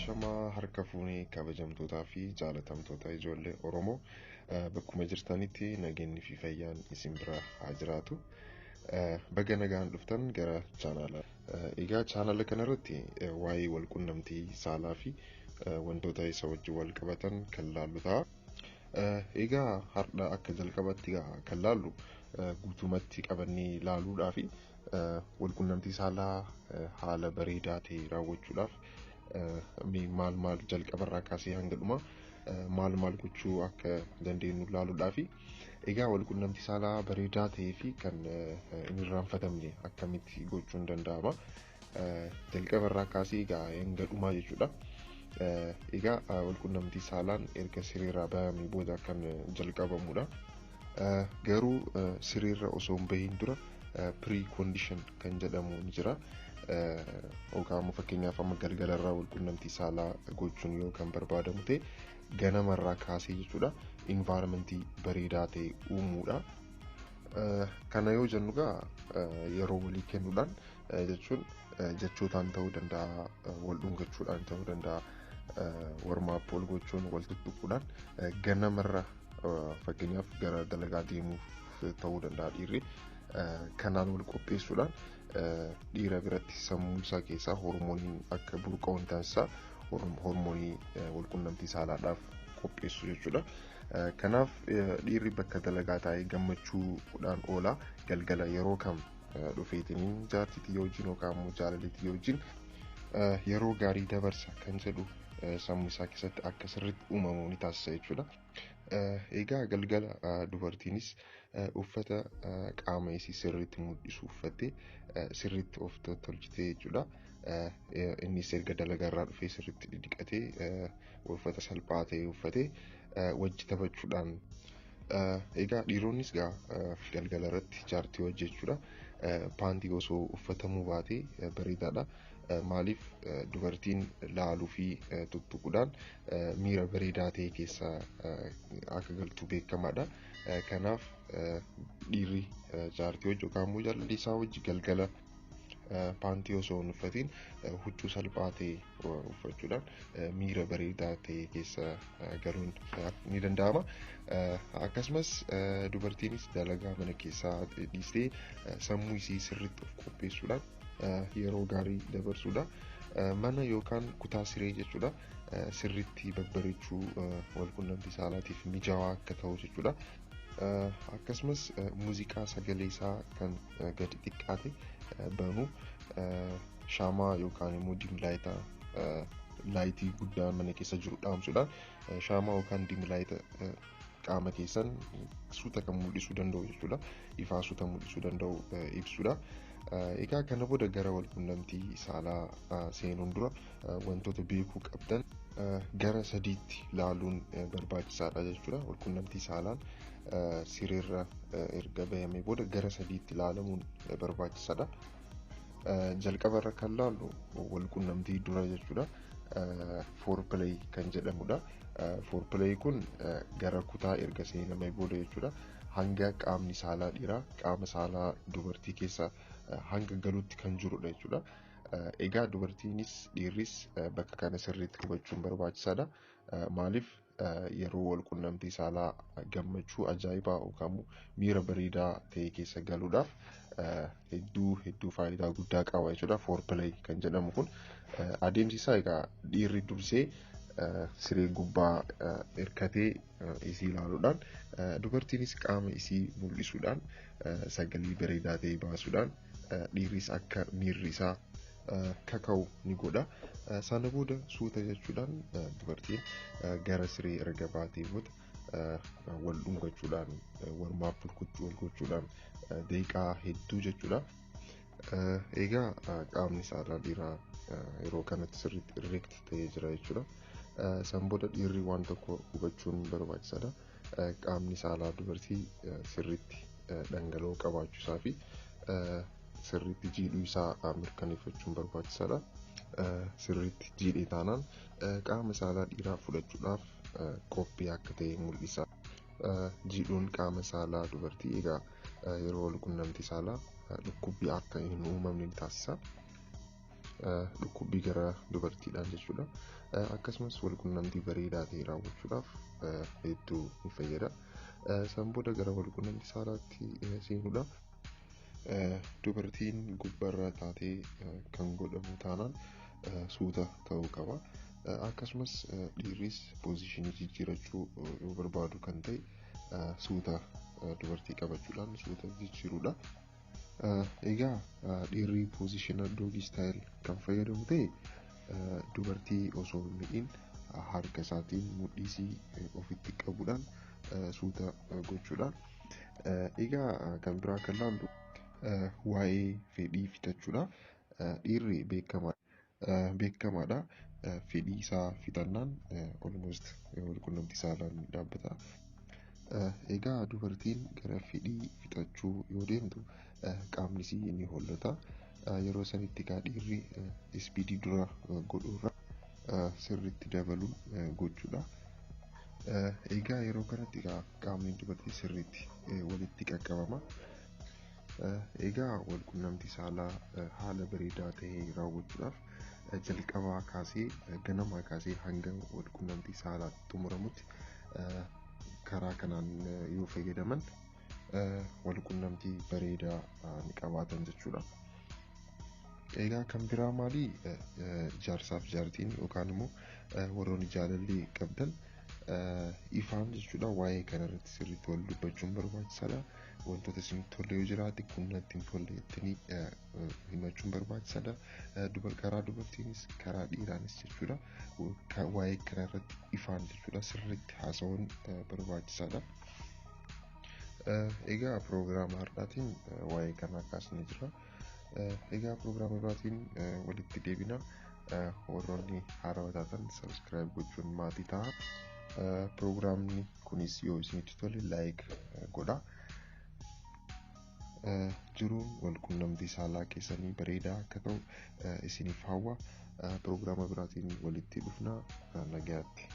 Ashamaa harka fuunee kabajamtootaa fi jaalatamtoota ijoollee Oromoo bakkuma jirtanitti nageenyi fi fayyaan isin bira haa jiraatu. Baga nagaan dhuftan gara chaanala. Egaa chaanala kanarratti waa'ee walqunnamtii saalaa fi wantoota isa wajjin wal qabatan kan laallu ta'a. Egaa har'a akka jalqabatti kan laallu guutumatti qabannee laaluudhaa fi walqunnamtii saalaa haala bareedaa ta'e raawwachuudhaaf maal jalqabarraa kaasee hanga dhumaa maal gochuu akka dandeenyu laaluudhaa fi egaa walqunnamtii saalaa bareedaa ta'ee fi kan hin irraanfatamne akkamitti gochuun danda'ama jalqabarraa kaasee egaa hanga dhumaa jechuudha. Egaa walqunnamtii saalaan erga siriirraa bahamee booda kan jalqabamudha. Garuu siriirra osoo hin bahin dura pre-condition kan jedhamu ni jira. Yookaan fakkeenyaaf amma galgalarraa walqunnamtii saalaa gochuun yoo kan barbaadamu ta'e ganamarraa kaasee jechuudha environmentii bareedaa ta'e uumuudha. Kana yoo jennu yeroo walii kennuudhaan jechuun jechootaan ta'uu danda'a, wal dhungachuudhaan ta'uu danda'a, warmaap wal gochuun wal tuttuquudhaan ganamarra fakkeenyaaf gara dalagaa deemuuf ta'uu danda'a dhiirri. Kanaan wal qopheessuudhaan dhiira biratti sammuu isaa keessaa hormooniin akka burqa'u taasisaa hormoonii walqunnamtii saalaadhaaf qopheessu jechuudha. Kanaaf dhiirri bakka dalagaa taa'ee gammachuudhaan oola galgala yeroo kam dhufeetiniin jaartiitii wajjin yookaan immoo jaalaliitii wajjin yeroo gaarii dabarsa kan jedhu sammuu isaa keessatti akka sirriitti uumamu ni taasisa jechuudha. Egaa galgala dubartiinis uffata qaama isii sirriitti mul'isu uffattee sirriitti of tolchitee jechuudha. Innis erga dalagarraa dhufee sirriitti dhiqatee uffata salphaa ta'e uffatee wajji taphachuudhaan egaa dhiironnis galgala irratti jaartii wajji jechuudha. Paantii osoo uffatamuu baatee bareedaadha. Maaliif dubartiin laaluu fi tuttuquudhaan miira bareedaa ta'e keessa akka galtu beekamaadha. Kanaaf dhiirri jaartii wajji yookaan immoo jaalalli isaa wajji galgala paantii osoo hin uffatiin huccuu salphaa ta'e uffachuudhaan miira bareedaa ta'e keessa galuun ni danda'ama. Akkasumas dubartiinis dalagaa mana keessaa dhiistee sammuu isii sirriitti of qopheessuudhaan yeroo gaarii dabarsuudha. Mana yookaan kutaa siree jechuudha sirriitti babbareechuu walqunnamtii saalaatiif mijaawaa akka ta'u jechuudha. Akkasumas muuziqaa sagalee isaa kan gadi xiqqaate banuu shaamaa yookaan immoo laayitii guddaa mana keessa jiru dhaamsuudhaan shaamaa yookaan diimlaayita qaama keessan suuta kan mul'isuu danda'u jechuudha. Ifaa suuta mul'isuu danda'u ibsuudha. Egaa kana booda gara walqunnamtii saalaa seenuun dura wantoota beekuu qabdan gara sadiitti laaluun barbaachisaadha jechuudha. Walqunnamtii saalaan siriirra erga bahamee booda gara sadiitti laalamuun barbaachisaadha. Jalqabarra kan laallu walqunnamtii dura jechuudha. Foreplay kan jedhamudha. Foreplay kun gara kutaa erga seenamee booda jechuudha. Hanga qaamni saalaa dhiiraa qaama saalaa dubartii keessa hanga galuutti kan jirudha jechuudha. Egaa dubartiinis dhiirris bakka kana sirriitti hubachuun barbaachisaadha. Maaliif yeroo walqunnamtii saalaa gammachuu ajaa'ibaa yookaan miira bareedaa ta'e keessa galuudhaaf hedduu faayidaa guddaa qaba jechuudha. Foreplay kan jedhamu kun adeemsi isaa egaa dhiirri dursee siree gubbaa hirkatee isii ilaaluudhaan dubartiinis qaama isii mul'isuudhaan sagalee bareedaa ta'e baasuudhaan dhiirris akka miirri isaa kaka'u ni godha. Sana booda suuta jechuudhaan dubartiin gara siree erga baatee booda wal dhungachuudhaan warmaap wal gochuudhaan daqiiqaa hedduu jechuudha. Egaa qaamni saalaa dhiiraa yeroo kanatti sirriitti irreekti ta'ee jira jechuudha. San booda dhiirri waan tokko hubachuun barbaachisaadha. Qaamni saalaa dubartii sirriitti dhangala'oo qabaachuu isaa fi sirriitti jiidhuu isaa mirkaneeffachuun barbaachisaadha. Sirriitti jiidhee taanaan qaama saalaa dhiiraa fudhachuudhaaf qophii akka ta'e mul'isa. Jiidhuun qaama saalaa dubartii egaa yeroo walqunnamtii saalaa dhukkubbii akka hin uumamne taasisa. dhukkubbii gara dubartiidhaan jechuudha. Akkasumas walqunnamtii bareedaa ta'e raawwachuudhaaf hedduu ni fayyada. San booda gara walqunnamtii saalaatti seenuudha. Dubartiin gubbarra taatee kan godhamu taanaan suuta ta'uu qaba. Akkasumas dhiirris poozishinii jijjiirachuu yoo barbaadu kan ta'e suuta dubartii qabachuudhaan suuta jijjiiruudha. Egaa dhiirri poozishina doogii staayil kan fayyadamu ta'e dubartii osoo hin miidhin harka isaatiin mudhiisii ofitti qabuudhaan suuta gochuudhaan. Egaa kan biraa kan laallu waa'ee fedhii fixachuudha. Dhiirri beekamaadha. Fedhii isaa fixannaan almost walqunnamtii saalaan dhaabbata. Egaa dubartiin gara fedhii fixachuu yoo deemtu qaamni isii ni hollata. Yeroo sanitti egaa dhiirri ispiidii dura godhuurra sirriitti dabaluun gochuudha. Egaa yeroo kanatti egaa qaamni dubartii sirriitti walitti qaqqabama. Egaa walqunnamtii saalaa haala bareedaa ta'ee raawwachuudhaaf jalqabaa kaasee ganamaa kaasee hanga walqunnamtii saalaa xumuramutti karaa kanaan yoo fayyadaman walqunnamtii bareedaa ni qabaatan jechuudha. Egaa kan biraa maali? Jaarsaaf jaartiin yookaan immoo warroonni jaalallee qabdan ifaan jechuudha waa'ee kanarratti sirriitti wal dubbachuun barbaachisaadha. Wantoota isinitti tolle yoo jiraate kun natti hin tolle jettanii himachuun barbaachisaadha. Karaa dubartiinis karaa dhiiraanis jechuudha. Waa'ee kanarratti ifaan jechuudha sirriitti haasa'uun barbaachisaadha. Egaa piroogiraama har'aatiin waa'ee kanaa kaasnee jira. Egaa piroogiraama biraatiin walitti deebina. Warroonni haarawaa taatan sabiskiraayib gochuun maatii ta'a. Piroogiraamni kunis yoo isinitti tole laayik godha. Jiruun walqunnamtii saalaa keessanii bareedaa akka ta'u isiniif hawwa. Piroogiraama biraatiin walitti dhufna. Nagaatti.